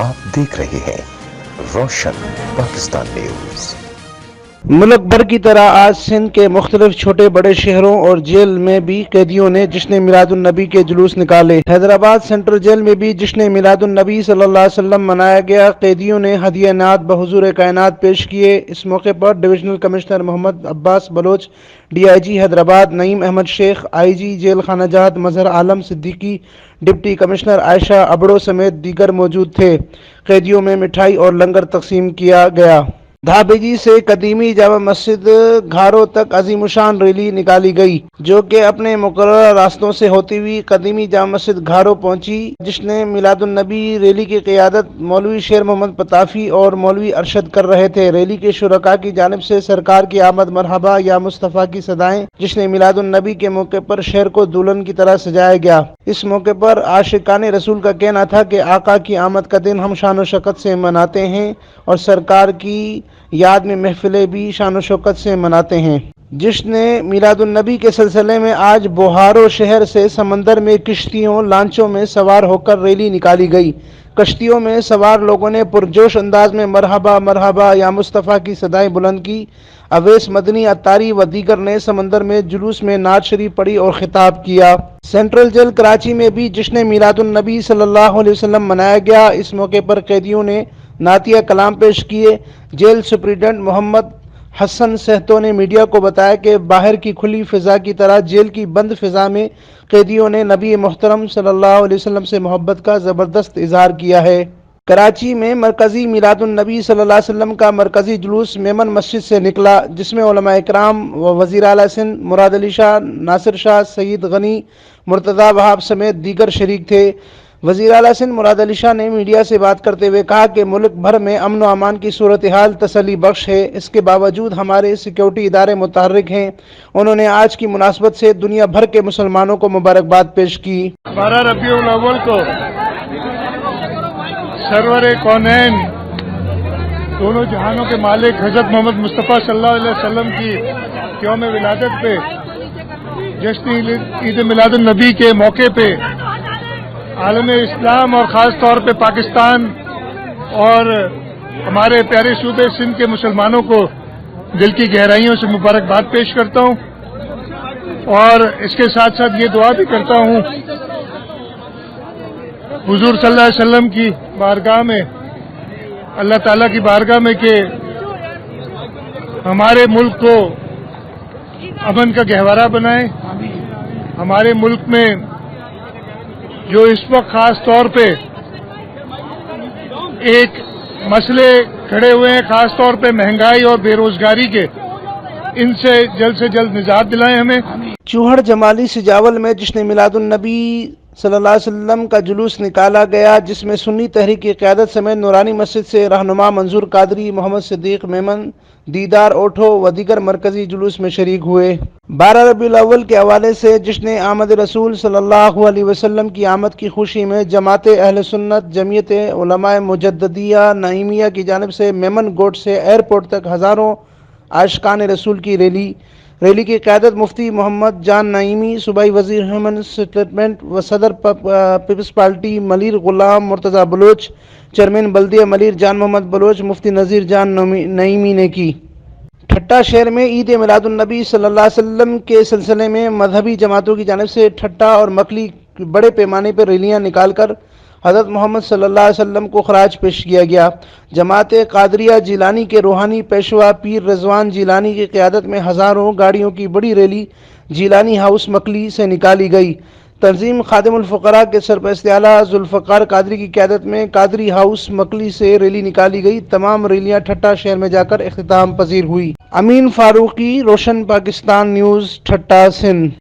आप देख रहे हैं रोशन पाकिस्तान न्यूज। मुल्क भर की तरह आज सिंध के मुख्तलिफ छोटे बड़े शहरों और जेल में भी कैदियों ने जश्न मिलादुन नबी के जुलूस निकाले। हैदराबाद सेंट्रल जेल में भी जश्न मिलादुन नबी सल्लल्लाहु अलैहि वसल्लम मनाया गया। कैदियों ने हदिया नात बहुजूर कायनात पेश किए। इस मौके पर divisional commissioner Mohammad Abbas Baloch, DIG Hyderabad Naeem Ahmed Shaikh, IG jail खाना जहाद मजहर आलम सिद्दीकी, डिप्टी कमिश्नर आयशा अबड़ो समेत दीगर मौजूद थे। कैदियों में मिठाई और लंगर तकसीम किया गया। धाबेजी से कदीमी जामा मस्जिद घारो तक अजीमुशान रैली निकाली गई, जो कि अपने मुकर्रर रास्तों से होती हुई कदीमी जामा मस्जिद घारो पहुंची। जिसने मिलादुन नबी रैली की क़ियादत मौलवी शेर मोहम्मद पताफी और मौलवी अरशद कर रहे थे। रैली के शुरका की जानिब से सरकार की आमद मरहबा या मुस्तफ़ा की सदाएं जिसने मिलादुन नबी के मौके पर शहर को दुल्हन की तरह सजाया गया। इस मौके पर आशिकाने रसूल का कहना था कि आका की आमद का दिन हम शान व शौकत से मनाते हैं और सरकार की याद में महफिलें भी शान व शौकत से मनाते हैं। जिसने मिलादुन नबी के सिलसिले में आज बोहारो शहर से समंदर में किश्तियों लांचों में सवार होकर रैली निकाली गई। कश्तियों में सवार लोगों ने पुरजोश अंदाज में मरहबा मरहबा या मुस्तफ़ा की सदाएं बुलंद की। अवैस मदनी, अत्तारी व दीगर ने समंदर में जुलूस में नात शरीफ पढ़ी और खिताब किया। सेंट्रल जेल कराची में भी जश्न मिलादुन नबी सल्लल्लाहु अलैहि वसल्लम मनाया गया। इस मौके पर कैदियों ने नातिया कलाम पेश किए। जेल सुप्रीडेंट मोहम्मद हसन सहतो ने मीडिया को बताया कि बाहर की खुली फिजा की तरह जेल की बंद फिजा में कैदियों ने नबी मोहतरम सल्लल्लाहु अलैहि वसल्लम से मोहब्बत का ज़बरदस्त इजहार किया है। कराची में मरकजी मिलादुन नबी सल्लल्लाहु अलैहि वसल्लम का मरकजी जुलूस मेमन मस्जिद से निकला, जिसमें उलमा इकराम व वज़ीर आला सिंध मुराद अली शाह, नासिर शाह, सईद गनी, मुर्तज़ा वहाब समेत दीगर शरीक थे। वज़ीर आला सिंध मुराद अली शाह ने मीडिया से बात करते हुए कहा कि मुल्क भर में अमन व अमान की सूरत हाल तसल्ली बख्श है। इसके बावजूद हमारे सिक्योरिटी इदारे मुतहर्रिक हैं। उन्होंने आज की मुनासबत से दुनिया भर के मुसलमानों को मुबारकबाद पेश की। 12 रबीउल अव्वल को सरवर कौनैन दोनों जहानों के मालिक हजरत मोहम्मद मुस्तफ़ा सल्लल्लाहु अलैहि वसल्लम की यौम विलादत पे जश्न ईद मिलादुन नबी के मौके पे आलम इस्लाम और ख़ास तौर पे पाकिस्तान और हमारे प्यारे सूबे सिंध के मुसलमानों को दिल की गहराइयों से मुबारकबाद पेश करता हूँ और इसके साथ साथ ये दुआ भी करता हूँ हुजूर सल्लल्लाहु अलैहि वसल्लम की बारगाह में, अल्लाह ताला की बारगाह में कि हमारे मुल्क को अमन का गहवारा बनाए। हमारे मुल्क में जो इस वक्त खास तौर पे एक मसले खड़े हुए हैं, खास तौर पे महंगाई और बेरोजगारी के, इनसे जल्द निजात दिलाएं हमें। चूहड़ जमाली सिजावल में जश्न मिलादुन नबी सल्लल्लाहु अलैहि वसल्लम का जुलूस निकाला गया, जिसमें सुन्नी तहरीक की क़यादत समेत नूरानी मस्जिद से रहनुमा मंजूर कादरी, मोहम्मद सिद्दीक मेमन, दीदार ओठो व दीगर मरकजी जुलूस में शरीक हुए। 12 रबीउल अव्वल के हवाले से जश्न आमद रसूल सल्लल्लाहु अलैहि वसल्लम की आमद की खुशी में जमात अहले सुन्नत जमीयत उलमाए मुजद्दिदिया नईमिया की जानिब से मेमन गोट से एयरपोर्ट तक हज़ारों आशिकान रसूल की रैली की क़यादत मुफ्ती मोहम्मद जान नईमी, सूबाई वज़ीर ह्यूमन सेटलमेंट व सदर पीपल्स पार्टी मलिर गुलाम मुर्तज़ा बलोच, चेयरमैन बल्दिया मलिर जान मोहम्मद बलोच, मुफ्ती नज़ीर जान नईमी ने की। ठट्टा शहर में ईद मिलादुन नबी सल्लल्लाहु अलैहि वसल्लम के सिलसिले में मजहबी जमातों की जानिब से ठट्टा और मकली बड़े पैमाने पर रैलियाँ निकालकर हज़रत मोहम्मद सल्लल्लाहु अलैहि वसल्लम को खराज पेश किया गया। जमात कादरिया जिलानी के रूहानी पेशवा पीर रिजवान जिलानी की क़यादत में हज़ारों गाड़ियों की बड़ी रैली जिलानी हाउस मकली से निकाली गई। तंजीम खादिमुल फ़ुक़रा के सरपरस्त आला ज़ुल्फ़कार कादरी की क़यादत में कादरी हाउस मकली से रैली निकाली गई। तमाम रैलियाँ ठट्टा शहर में जाकर इख्तिताम पजीर हुई। अमीन फारूकी, रोशन पाकिस्तान न्यूज़, ठट्टा सिंध।